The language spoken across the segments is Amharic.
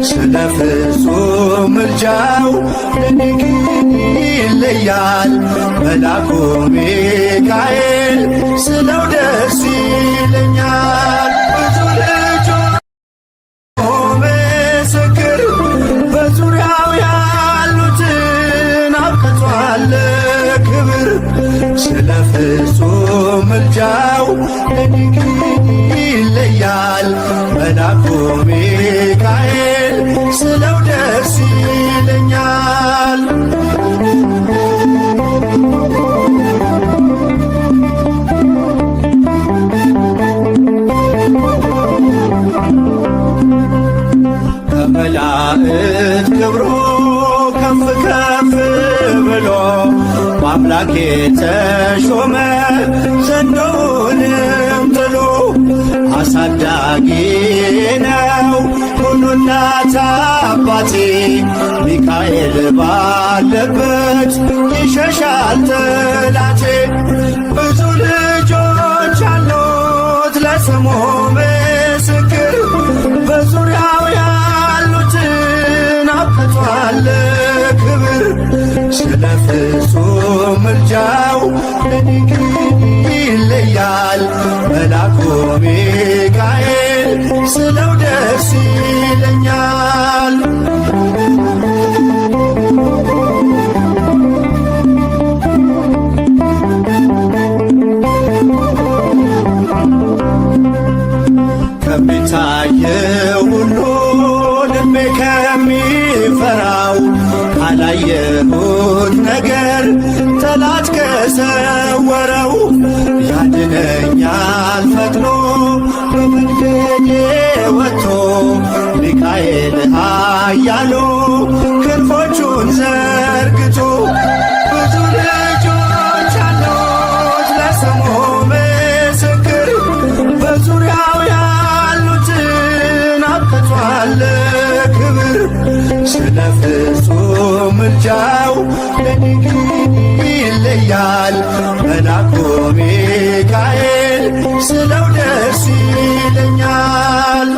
ስለ ፍጹም ምልጃው ለኔ ግን ይለያል። መልአኩ ሚካኤል ስለው ደስ ይለኛል። ብዙ ልጆች ምስክር በዙሪያው ያሉትን አብቅቷል ክብር። ስለ ፍጹም ምልጃው ለኔ ግን ይለያል። መልአኩ ሚካኤል ስለው ደስ ይለኛል። ከመላእክት ክብሩ ከፍ ከፍ ብሎ በአምላክ የተሾመ ዘንዶውንም ጥሎ አሳዳጊ ነው ሁሉ እናት አባቴ። ሚካኤል ባለበት ይሸሻል ጠላቴ። ብዙ ልጆች አሉት ለስሙ ምስክር በዙሪያው ያሉትን አብቅቷል ክብር። ስለ ፍጹም ምልጃው ለኔ ግን ይለያል። መልአኩ ሚካኤል ስለው ደስ ይለኛል። ከሚታየው ሁሉ ልቤ ከሚፈራው ካላየሁት ነገር ጠላት ከሰወረው ያድነኛል ፈጥኖ በመንገዴ ወጥቶ። ሚካኤል ኃያሉ ክንፎቹን ዘርግቶ ብዙ ልጆች አሉት ለስሙ ምስክር በዙሪያው ያሉትን አብቅቷል ክብር። ስለ ፍጹም ምልጃው ለኔ ግን ይለያል። መልአኩ ሚካኤል ስለው ደስ ይለኛል።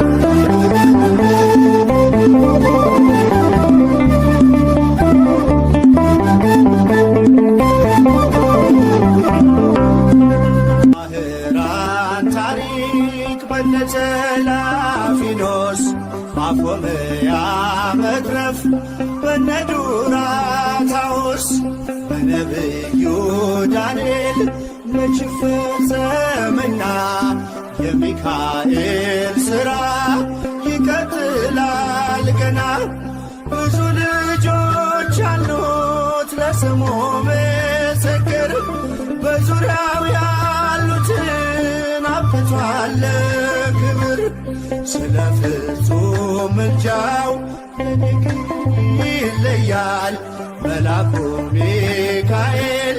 ባህራን ታሪክ በነዘላፊኖስ ባፎምያ መትረፍ በነዱራታውስ በነብዩ ዳንኤል መች ፈጸመና የሚካኤል ሥራ ይቀጥላል ገና። ብዙ ልጆች አሉት ለስሙ ምስክር በዙሪያው ያሉትን አብቅቷል ክብር። ስለ ፍጹም ምልጃው ለኔ ግን ይለያል። መልአኩ ሚካኤል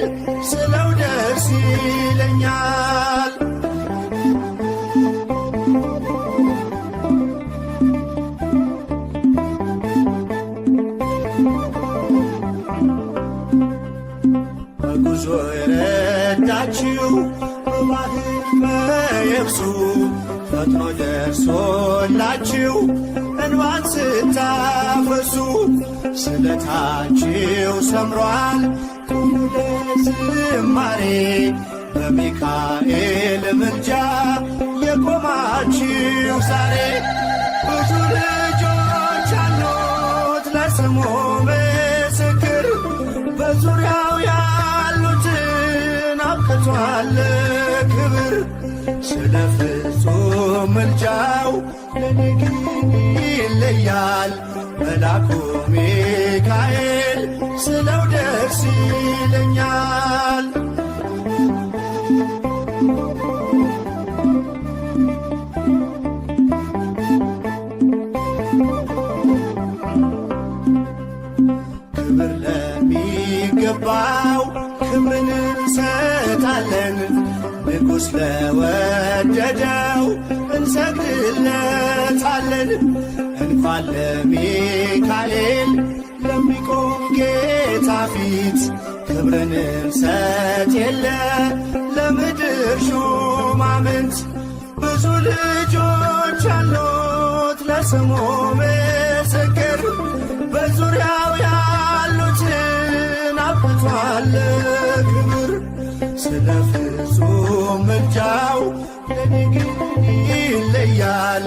ስለው ደስ ይለኛል። በጉዞ የረዳችው በባህር በየብሱ ፈጥኖ ደርሶላችሁ እንባን ስታፈሱ። ስለታችሁ ሰምሯል ቁሙ ለዝማሬ በሚካኤል ምልጃ የቆማችሁ ዛሬ። ብዙ ልጆች አሉት ለስሙ ምስክር በዙሪያው ያሉትን አብቅቷል ክብር። ስለ ፍጹም ምልጃው ለኔ ግን ይለያል። መልአኩ ሚካኤል ስለው ደስ ይለኛል። ክብር ለሚገባው ክብርን እንሰጣለን። ንጉሥ ለወደደው እንሰግድለታለን። እንኳን ለሚካኤል ለሚቆም ጌታ ፊት ክብርን እንሰጥ የለ ለምድር ሹማምንት። ብዙ ልጆች አሉት ለስሙ ምስክር ስለ ፍጹም ምልጃው ለኔ ግን ይለያል።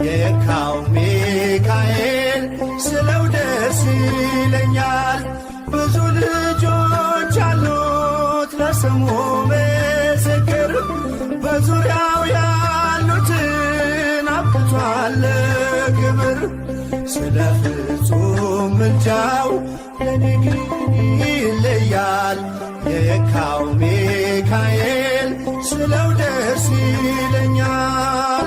የካው ሚካኤል ስለው ደስ ይለኛል። ብዙ ልጆች አሉት ለስሙ ምስክር፣ በዙሪያው ያሉትን አብቅቷል ክብር። ስለ ፍጹም ምልጃው ለኔ ግን ይለያል። የካው ሚካኤል ስለው ደስ ይለኛል።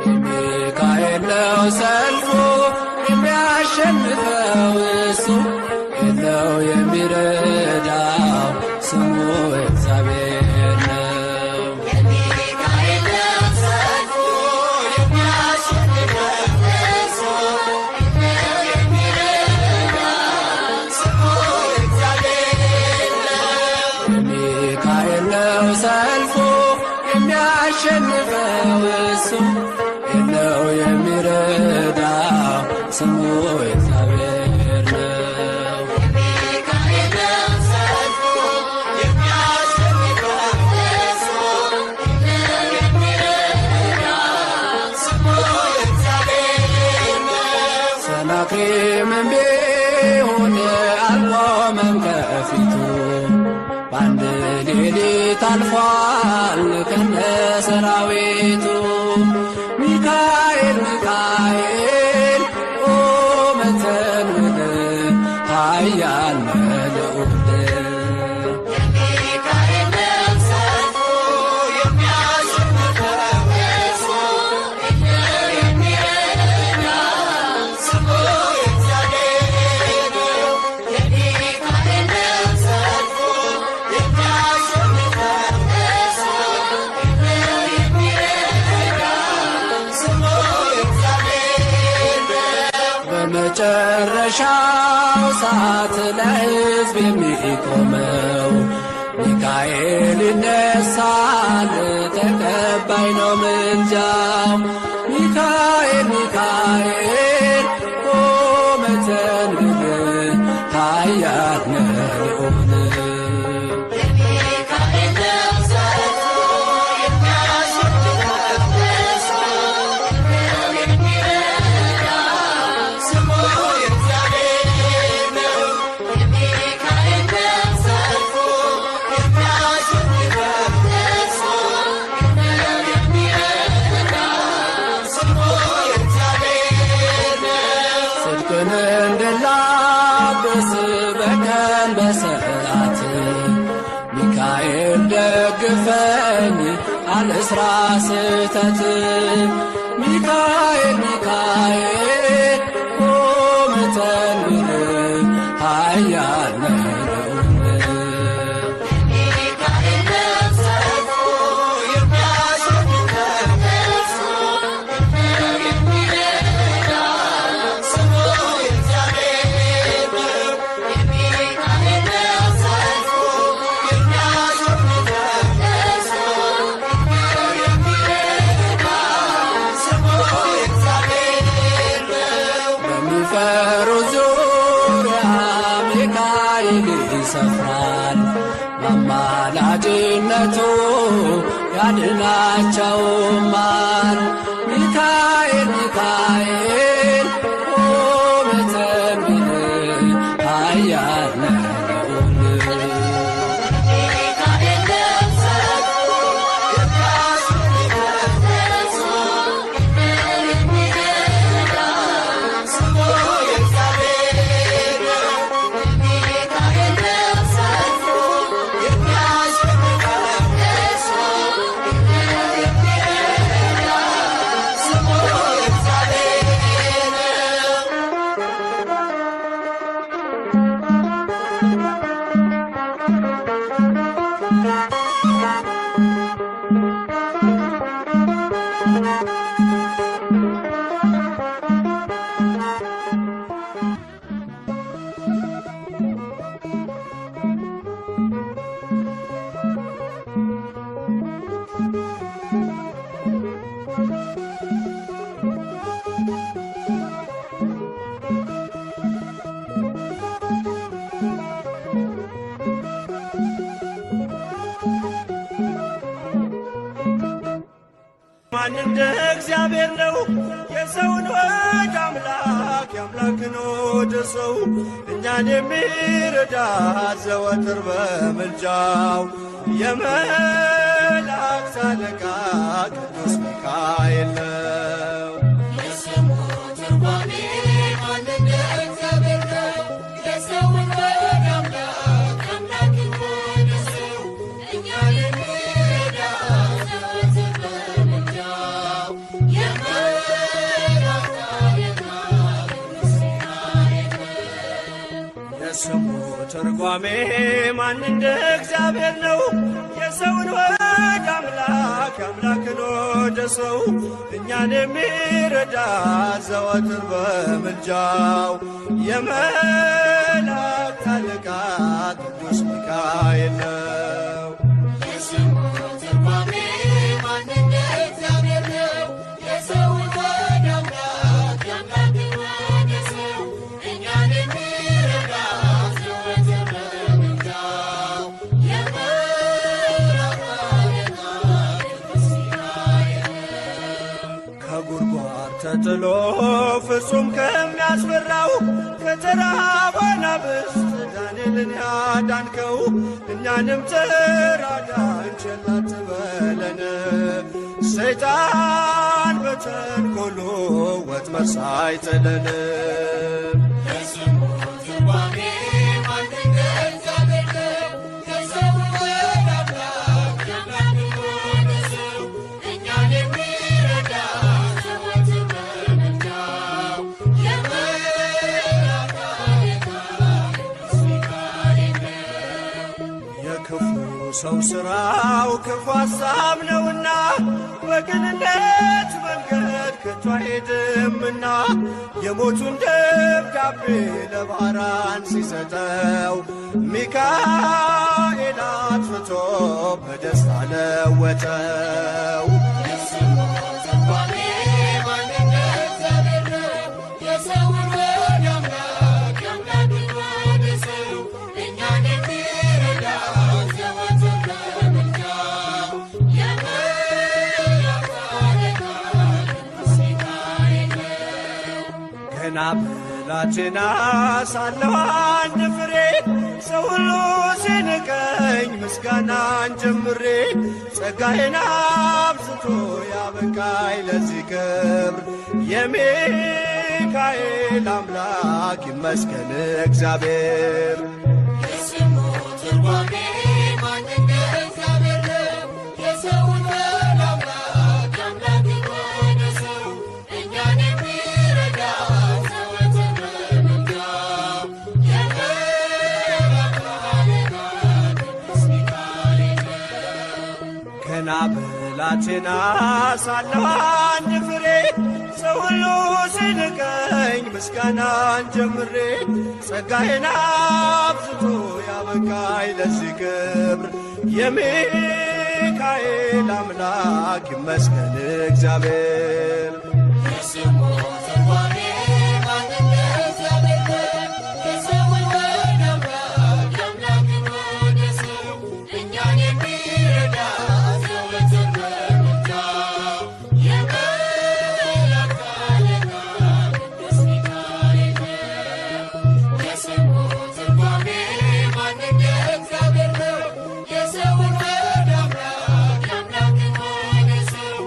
የሚካኤል ነው ሰልፉ የሚያሸንፈው እሱ፣ የለው የሚረዳው ስሙ እግዚአብሔር ነው። የሚካኤል ነው ሰልፉ የሚያሸንፈው እሱ፣ የለው የሚረዳው ስሙ እግዚአብሔር ነው። የሚካኤል ነው ሰልፉ የሚያሸንፈው እሱ፣ የለው የሚረዳው ስሙ እግዚአብሔር ነው። የሚካኤል ነው ሰልፉ የሚያሸንፈው እሱ፣ የለው የሚረዳው ስሙ እግዚአብሔር ነው። ሰናክሬምም ቢሆን አልቆመም ከፊቱ፣ በአንድ ሌሊት አልፏል ከነ ሰራዊቱ። ሚካኤል ሚካኤል ቁመተ ልዑል ኃያል ልዑል። የሚካኤል ነው ሰልፉ የሚያሸንፈው እሱ፣ የለው የሚረዳው ስሙ እግዚአብሔር ነው። የሚካኤል ነው ሰልፉ የሚያሸንፈው እሱ፣ የለው የሚረዳው ስሙ እግዚአብሔር ነው። በመጨረሻው ሰዓት ለሕዝብ የሚቆመው ሚካኤል ይነሳል፣ ተቀባይ ነው ምልጃው። ሚካኤል ሚካኤል ቁመተ ልዑል ኃያል ልዑል። የሚካኤል ነው ሰልፉ የሚያሸንፈው እሱ፣ የለው የሚረዳው ስሙ እግዚአብሔር ነው። የሚካኤል ነው ሰልፉ የሚያሸንፈው እሱ፣ የለው የሚረዳው ስሙ እግዚአብሔር ነው። ጽድቅን እንድላበስ በቀን በሰዓት ሚካኤል ደግፈኝ አልስራ ስህተት። ሚካኤል ሚካኤል ቁመተ ልዑል ኃያል ልዑል። የሚካኤል ነው ሰልፉ የሚያሸንፈው እሱ፣ የለው የሚረዳው ስሙ እግዚአብሔር ነው። የሚካኤል ነው ሰልፉ የሚያሸንፈው እሱ፣ የለው የሚረዳው ስሙ እግዚአብሔር ነው። በሚፈሩ ዙሪያ ሚካኤል ይሰፍራል፣ በአማላጅነቱ ያድናቸውማል። ሚካኤል ሚካኤል ቁመተ ልዑል ኃያል ልዑል። የሚካኤል ነው ሰልፉ የሚያሸንፈው እሱ፣ የለው የሚረዳው ስሙ እግዚአብሔር ነው። የሚካኤል ነው ሰልፉ የሚያሸንፈው እሱ፣ የለው የሚረዳው ስሙ እግዚአብሔር ማን እንደ እግዚአብሔር ነው? የሰውን ወደ አምላክ የአምላክን ወደ ሰው እኛን የሚረዳ ዘወትር በምልጃው የመላእክት አለቃ ቅዱስ ሚካኤል ነው። የስሙ ትርጓሜ ማን እንደ እግዚአብሔር ነው? የሰውን ወደ አምላክ የአምላክን ወደ ሰው እኛን የሚረዳ ዘወትር በምልጃው የመላእክት አለቃ ቅዱስ ሚካኤል ነው። የስሙ ትርጓሜ ማን እንደ እግዚአብሔር ነው? የሰውን ወደ አምላክ የአምላክን ወደ ሰው እኛን የሚረዳ ዘወትር በምልጃው የመላእክት አለቃ ቅዱስ ሚካኤል ነው። የስሙ ትርጓሜ ማን እንደ እግዚአብሔር ነው? የሰውን ወደ አምላክ የአምላክን ወደ ሰው እኛን የሚረዳ ዘወትር በምልጃው የመላእክት አለቃ ቅዱስ ሚካኤል ነው። ከጉድጓድ ተጥሎ ፍጹም ከሚያስፈራው ከተራበው አናብስት ዳንኤልን ያዳንከው እኛንም ተራዳን ቸል አትበለን። ሰይጣን በተንኰሉ ወጥመድ ሳይጥለን የስሙ ትርጓሜ ማን እንደ እግዚአብሔር ነው? የሰውን ወደ አምላክ የአምላክን ወደ ሰው እኛን የሚረዳ ዘወትር በምልጃው የመላእክት አለቃ ቅዱስ ሚካኤል ነው። የክፉ ሰው ሥራው ክፉ ሐሳብ ነውና በቅንነት መንገድ ከቶ አይሄድምና የሞቱን ደብዳቤ ለባህራን ሲሰጠው ሚካኤል አጥፍቶ በደስታ ለወጠው። የስሙ ትርጓሜ ማን እንደ እግዚአብሔር ነው? የሰውን ወደ አምላክ የአምላክን ወደ ሰው እኛን የሚረዳ ዘወትር በምልጃው የመላእክት አለቃ ቅዱስ ሚካኤል ነው። ገና ብላቴና ሳለሁ አንድ ፍሬ ሰው ሁሉ ሲንቀኝ ምስጋናን ጀምሬ ጸጋዬን አብዝቶ ያበቃኝ ለዚህ ክብር የሚካኤል አምላክ ይመስገን እግዚአብሔር። የስሙ ትርጓሜ ማን እንደ እግዚአብሔር ነው? የሰውን ወደ አምላክ የአምላክን ወደ ሰው እኛን የሚረዳ ዘወትር በምልጃው የመላእክት አለቃ ቅዱስ ሚካኤል ነው። ገና ብላቴና ሳለሁ አንድ ፍሬ ሰው ሁሉ ሲንቀኝ ምስጋናን ጀምሬ ጸጋዬን አብዝቶ ያበቃኝ ለዚህ ክብር የሚካኤል አምላክ ይመስገን እግዚአብሔር። የስሙ ትርጓሜ ማን እንደ እግዚአብሔር ነው? የሰውን ወደ አምላክ የአምላክን ወደ ሰው እኛን የሚረዳ ዘወትር በምልጃው የመላእክት አለቃ ቅዱስ ሚካኤል ነው። የስሙ ትርጓሜ ማን እንደ እግዚአብሔር ነው? የሰውን ወደ አምላክ የአምላክን ወደ ሰው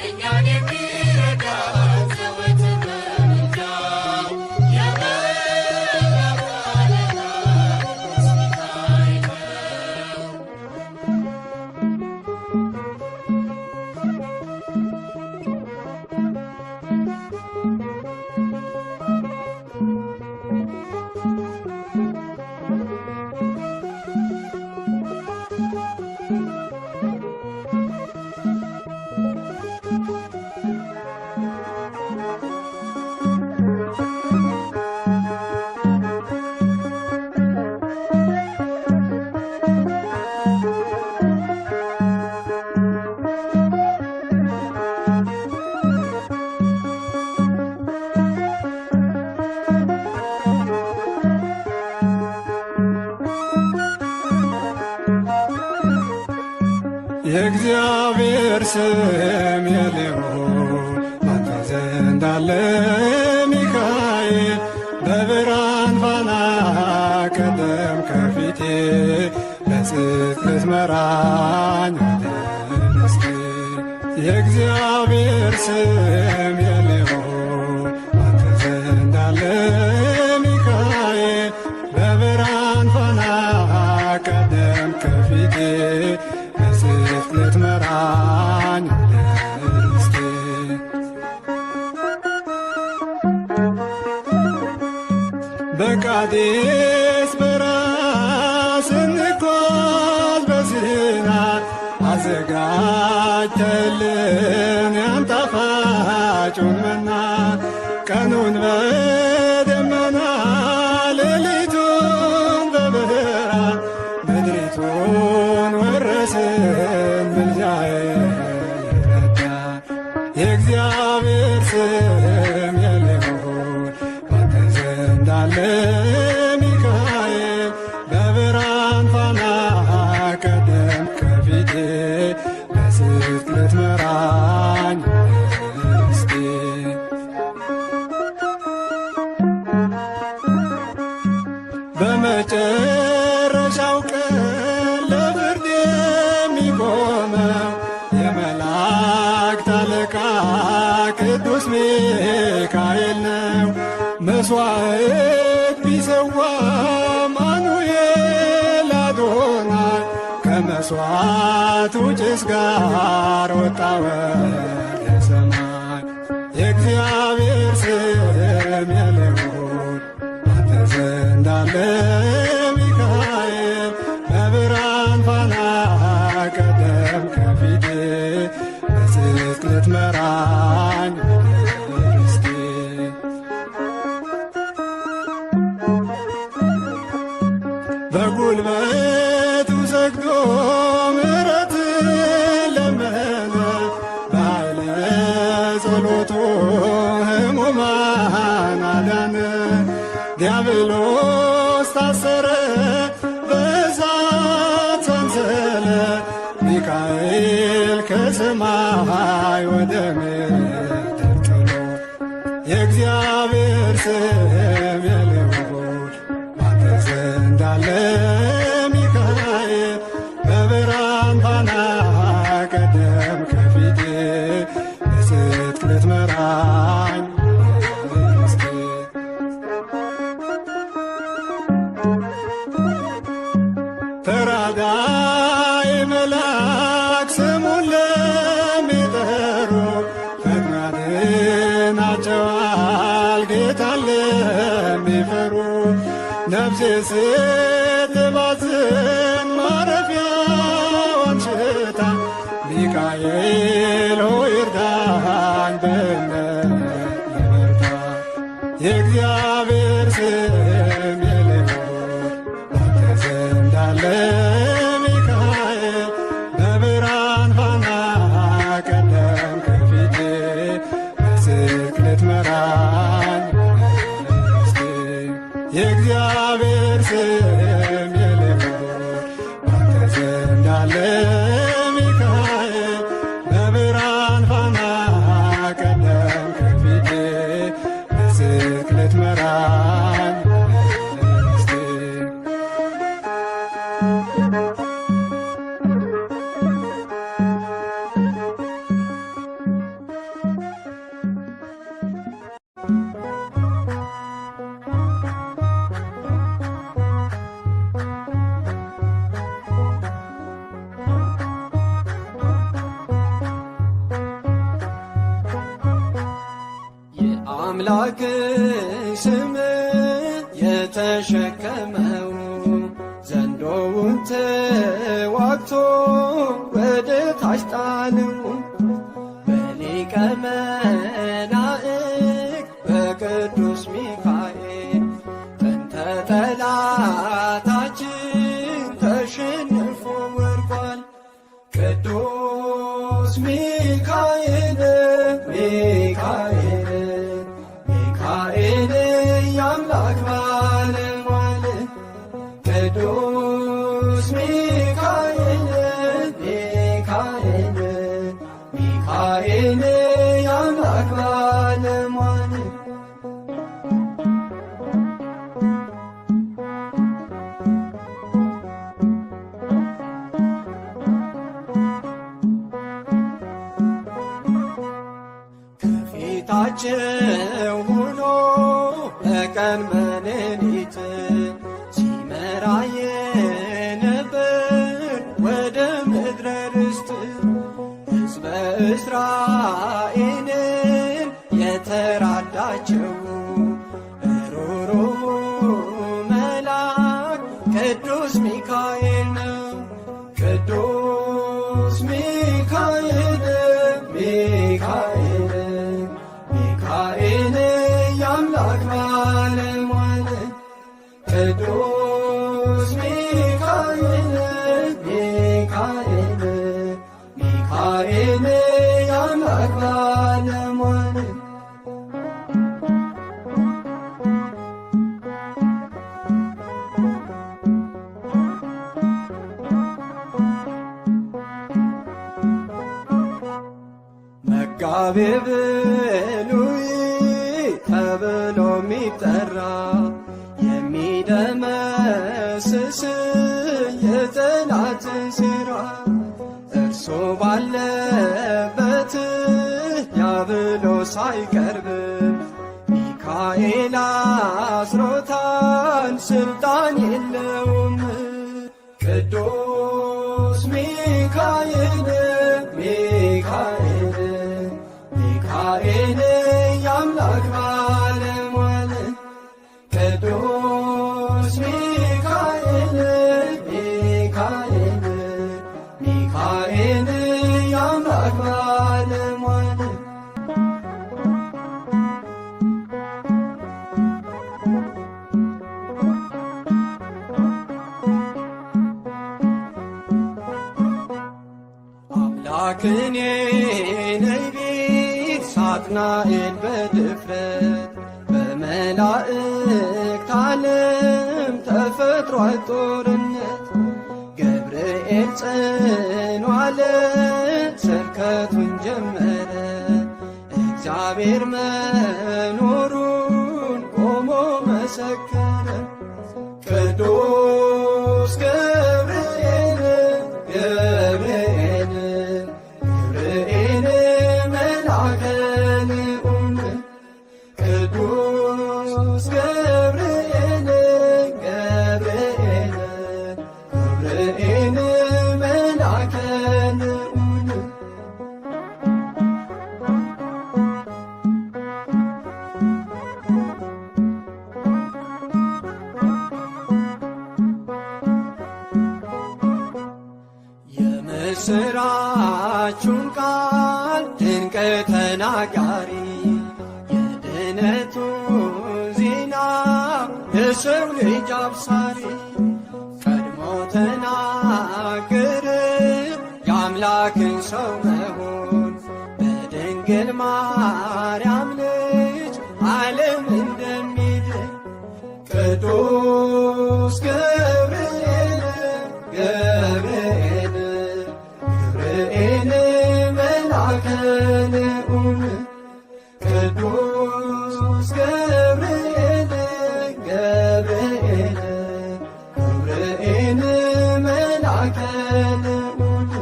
እኛን የሚረዳ ዘወትር በምልጃው የእግዚአብሔር ስም የልዑል ባንተ ዘንድ አለ ሚካኤል በብርሃን ፋና ቀደም ከፊቴ በጽድቅ ልትመራኝ አለስቴ የእግዚአብሔር ስም የልዑል ባንተ ዘንድ አለ ሚካኤል በብርሃን ፋና ቀደም ከፊቴ በጽድቅ ልትመራኝ አለስቴ በቃዴስ በረሃ ስንጓዝ በሲና አዘጋጀልን ያን ጣፋጩን መና ቀኑን በደመና ሌሊቱን በብርሃን ምድሪቱን ወረስን ምልጃዬ ይረዳ የእግዚአብሔር ስም የልዑል ባንተ ዘንድ አለ ሚካኤል በብርሃን ፋና ቀደም ከፊቴ በጽድቅ ልትመራኝ አለስቴ በመጨረሻው ቀን ለፍርድ የሚቆመው የመላእክት አለቃ ቅዱስ ሚካኤል ነው። መሥዋዕት ቢሰዋ አማኑኤል አዶናይ ከመሥዋዕቱ ጭስ ጋር ወጣ ወደ ሰማይ የእግዚአብሔር ስም የልዑል ባንተ ዘንድ አለ ሚካኤል በብርሃን ፋና ቀደም ከፊቴ በጽድቅ ልትመራኝ አለስቴ በጉልበቱ ሰግዶ ምሕረትን ለመነ በኃይለ ጸሎቱ ሕሙማን አዳነ ዲያብሎስ ታሰረ በእሳት ሰንሰለት ሚካኤል ከሰማይ ወደ ምድር ጥሎ የእግዚአብሔር ስም የልዑል ባንተ ዘንድ አለ ሚካኤል በብርሃን ፋና ቀደም ከፊቴ በጽድቅ ልትመራኝ አለስቴ ተራዳይ መልአክ ስሙን ለሚጠሩ ፈጥኖ ያድናቸዋል ጌታን ለሚፈሩ ነፍሴ ስትባዝን ማረፊያዋን ሽታ ሚካኤል ሆይ እርዳኝ በእምነት ልበርታ የእግዚአብሔር ስም የልዑል ባንተ ዘንድ አለ ሚካኤል በብርሃን ፋና ቀደም ከፊቴ በጽድቅ ልትመራኝ አለስቴ የእግዚአብሔር ስም የልዑል ባንተ ዘንድ አለ ሚካኤል በብርሃን ፋና ቀደም ከፊቴ በጽድቅ ልትመራኝ አለስቴ የአምላክ ስም የተሸከመው ዘንዶውን ተዋግቶ ወደ ታች ጣለው በሊቀ መላእክት በቅዱስ ሚካኤል ጥንተ ጠላታችን ተሸንፎ ወድቋል። ቅዱስ ሚካኤል ሚካኤል ሚካኤል የአምላክ ባለሟል ቅዱስ ሚካኤል ሚካኤል ሚካኤል የአምላክ ባለሟል ከፊታቸው ሆኖ በቀን በሌሊት ሲመራ የነበር ወደ ምድረ ርስት ሕዝበ እስራኤልን የተራዳቸው ሩሩ መልአክ ቅዱስ ሚካኤል ነው። ቅዱስ ሚካኤል ሚካኤል ሚካኤል የአምላክ ባለሟል ቅዱስ ሚካኤል ሚካኤል ሚካኤል የአምላክ ባለሟል መጋቤ ብሉይ ተብሎ የሚጠራ የሚደመስስ የጠላትን ሥራ እርሱ ባለበት ዲያብሎስ አይቀርብም። ሚካኤል አስሮታል ሥልጣን የለውም። ቅዱስ ሚካኤል ሚካኤል ሚካኤል የአምላክ ባለሟል ቅዱስ ሚካኤል ሚካኤል ሚካኤል የአምላክ ባለሟል አምላክኔ ነይ ቢል ሳጥናኤል በድፍረት በመላእክት ዓለም ተፈጥሯል ጦርነት። ገብርኤል ጽኑ አለ ስብከቱን ጀመረ እግዚአብሔር መኖሩን ቆሞ መሰከረ። ቅዱስ ገብርኤል ገብርኤል ገብርኤል መልአከ ልዑል ቅዱስ ገብርኤል ገብርኤል ገብርኤል መልአከ ልዑል የምስራቹን ቃል ድንቅ ተናጋሪ የድነቱ ዜና የሰው ልጅ አብሳሪ ቀድሞ ተናገረ የአምላክን ሰው መሆን በድንግል ማርያም ልጅ ዓለም እንደሚድን ቅዱስ ገብርኤል ገብርኤል ገብርኤል መልአከ ልዑል ቅዱስ ገብርኤል ገብርኤል ገብርኤል መልአከ ልዑል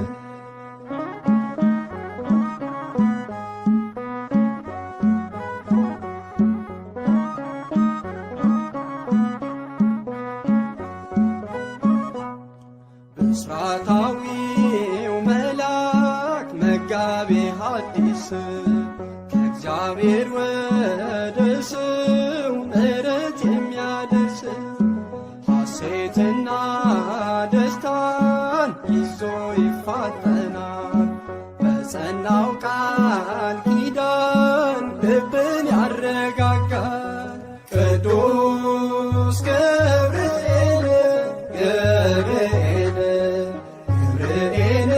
ብስራታዊው መልአክ መጋቤ ሐዲስ ከእግዚአብሔር ወደ ሰው ምሕረት የሚያደርስ ሐሴትና ደስታን ይዞ ይፋጠናል በጸናው ቃል ኪዳን ልብን ያረጋጋል። ቅዱስ ገብርኤል ገብርኤል ገብርኤል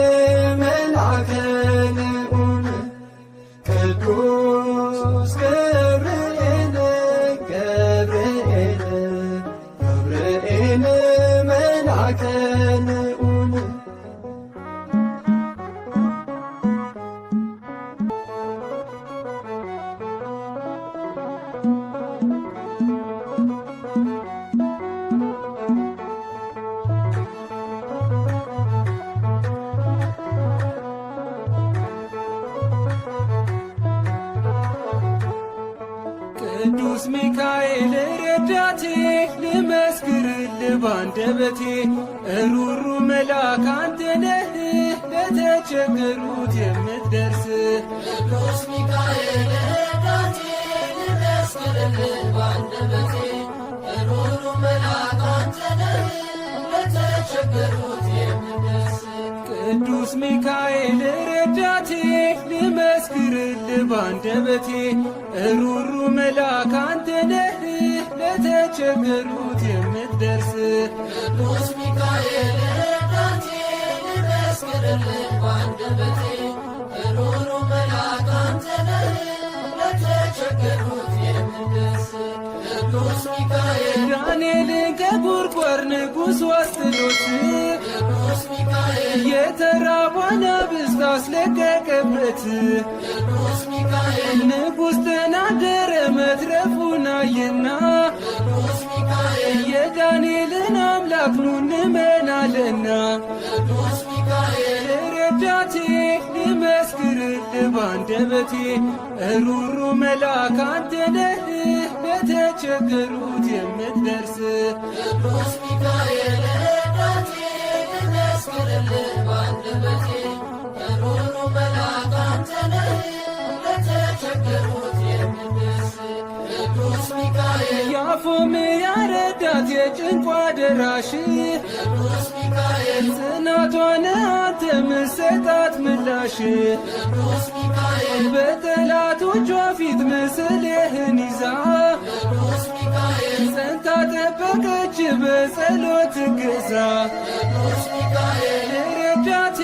መልአከ ልዑል ቅዱስ ገብርኤል ገብርኤል ገብርኤል መልአከ ልዑል ባንደበቴ ሩሩ መልአክ አንተ ነህ ለተቸገሩት የምትደርስ ቅዱስ ሚካኤል ረዳቴ ልመስክርልህ ባንደበቴ ሩሩ መልአክ አንተ ነህ ለተቸገሩት የምትደርስ ቅዱስ ሚካኤል ረዳቴ ልመስክርልህ ባንደበቴ ሩሩ መልአክ አንተ ነህ ለተቸገሩት የምትደርስ ቅዱስ ሚካኤል ረዳቴ ልመስክርልህ ባንደበቴ ሩሩ መልአክ አንተ ነህ ለተቸገሩት የምትደርስ ቅዱስ ሚካኤል ዳንኤልን ከጉድጓድ ንጉሥ ወስዶት ቅዱስ ሚካኤል የተራቡ አናብስት አስለቀቀበት። ቅዱስ ሚካኤል ንጉሥ ተናገረ መትረፉን አየና ቅዱስ ሚካኤል የዳንኤልን አምላክ ኑ እንመናለና ቅዱስ ሚካኤል ረዳቴ ልመስክርልህ ባንደበቴ ሩሩ መልአክ አንተ ነህ ለተቸገሩት የምትደርስ ቅዱስ ሚካኤል ረዳቴ ልመስክርልህ ባንደበቴ ሩሩ መልአክ አንተ ነህ ለተቸገሩት የምትደርስ ቅዱስ ሚካኤል ያፎምያ ረዳት የጭንቋ ደራሽ ቅዱስ ሚካኤል ጽናቷን አንተ ምሰጣት ምላሽ ቅዱስ ሚካኤል በጠላቶቿ ፊት ምስልህን ይዛ ቅዱስ ሚካኤል ጸንታ ጠበቀች በጸሎት እገዛ ቅዱስ ሚካኤል ረዳቴ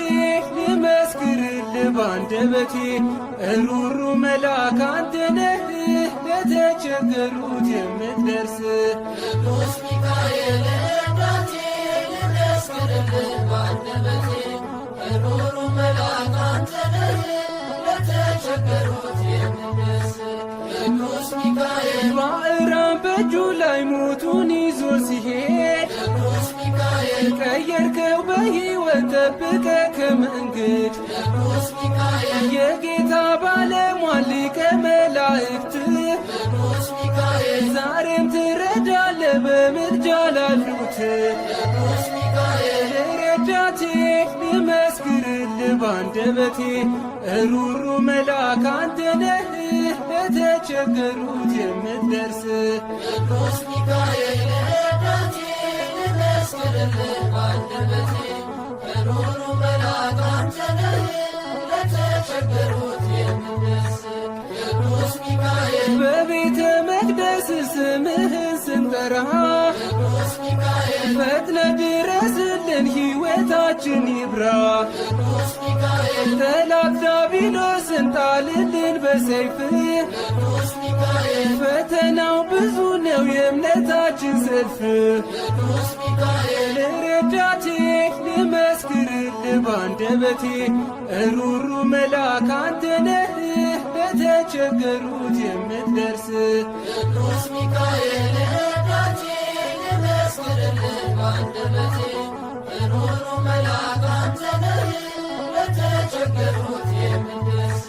ልመስክርልህ ባንደበቴ ሩሩ መልአክ አንተ ነህ ለተቸገሩት የምትደርስ ቅዱስ ሚካኤል ረዳቴ ልመስክርልህ ባንደበቴ ሩሩ መልአክ አንተ ነህ ለተቸገሩት የምትደርስ ቅዱስ ሚካኤል ባዕራን በእጁ ላይ ሞቱን ይዞ ሲሄድ ቅዱስ ሚካኤል ቀየርከው በሕይወት ጠብቀ ከመንገድ ቅዱስ ሚካኤል የጌታ ባለሟል ሊቀ መላእክት ቅዱስ ሚካኤል ዛሬም ትረዳለ በምልጃ ላሉት ቅዱስ ሚካኤል ረዳቴ ልመስክርልህ ባንደበቴ ሩሩ መልአክ አንተ ነህ ለተቸገሩት የምትደርስ ቅዱስ ሚካኤል ረዳቴ ልመስክርልህ ባንደበቴ ሩሩ መልአክ አንተ ነህ ለተቸገሩት የምትደርስ ቅዱስ ሚካኤል በቤተ መቅደስ ስምህን ስንጠራ ቅዱስ ሚካኤል ፈጥነ ድረስልን ሕይወታችን ይብራ ቅዱስ ሚካኤል ጠላት ዲያብሎስን ጣልልን በሰይፍ ቅዱስ ሚካኤል ፈተናው ብዙ ነው የእምነታችን ሰልፍ ቅዱስ ሚካኤል ረዳቴ ልመስክርልህ ባንደበቴ ሩሩ መልአክ አንተ ነህ ለተቸገሩት የምትደርስ ቅዱስ ሚካኤል ረዳቴ ልመስክርልህ ባንደበቴ ሩሩ መልአክ አንተ ነህ ለተቸገሩት የምትደርስ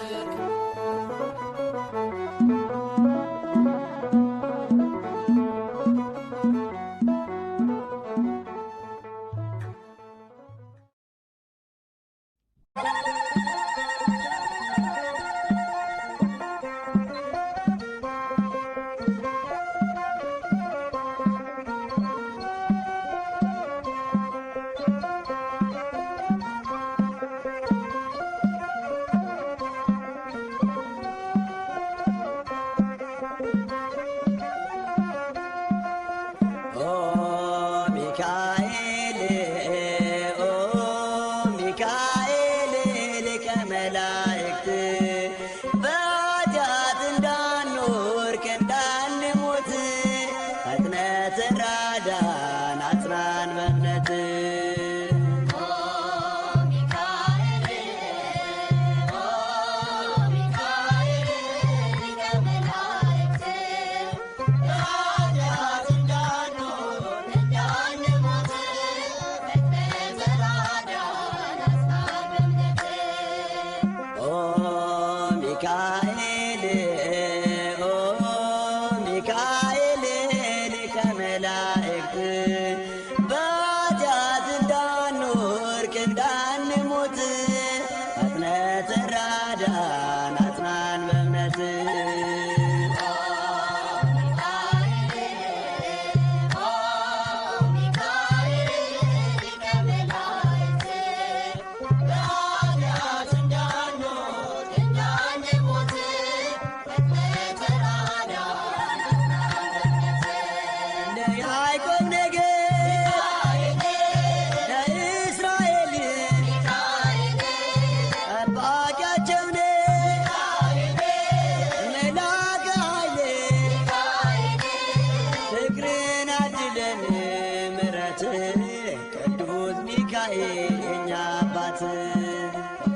አባት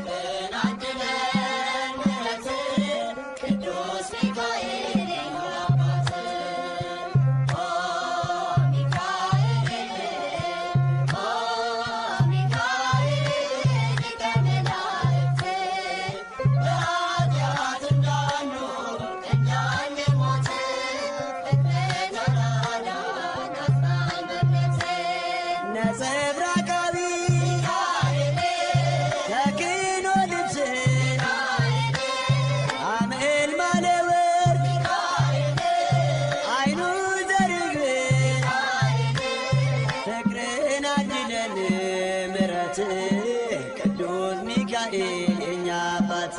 ነጸብራቃዊ ተክኖ ልብስ አምኤል ማለወርቅ አይኑ ዘርግብ ፍቅርን አድለን ምረት ቅዱስ ሚካኤል የኛ አባት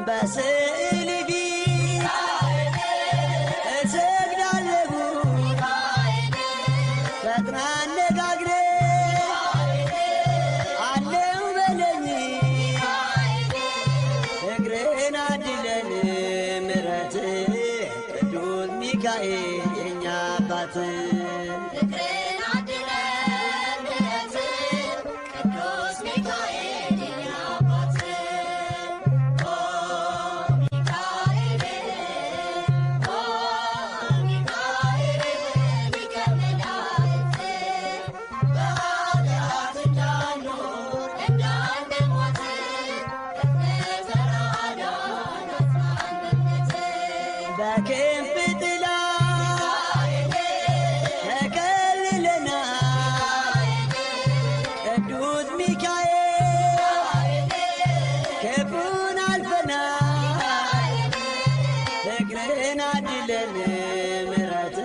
በስዕል ፊት እሰግዳለሁ ፈጥና አነጋግሬ አለው በለኝ ፍቅርን አድለን ምረት ቅዱስ ሚካኤል የኛ አባት በክንፍ ጥላ ተከልለናል ቅዱስ ሚካኤል ክፉን አልፈናል ፍቅርን አድለን ምረት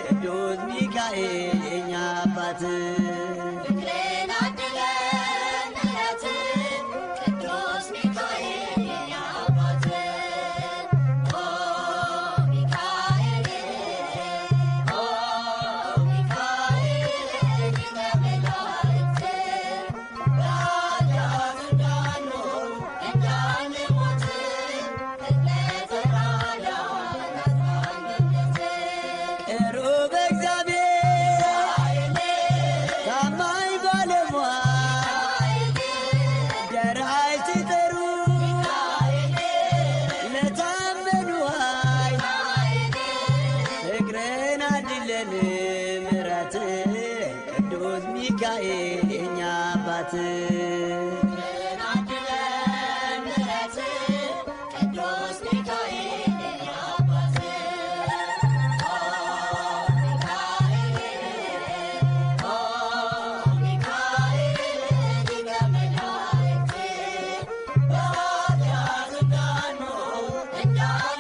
ቅዱስ ሚካኤል የኛ አባት ቅሩብ እግዚአብሔር ታማኝ ባለሟል ደራሽ ሲጠሩ ለታመኑ ኃይል ፍቅርን አድለን ምረት ቅዱስ ሚካኤል የኛ አባት Yeah.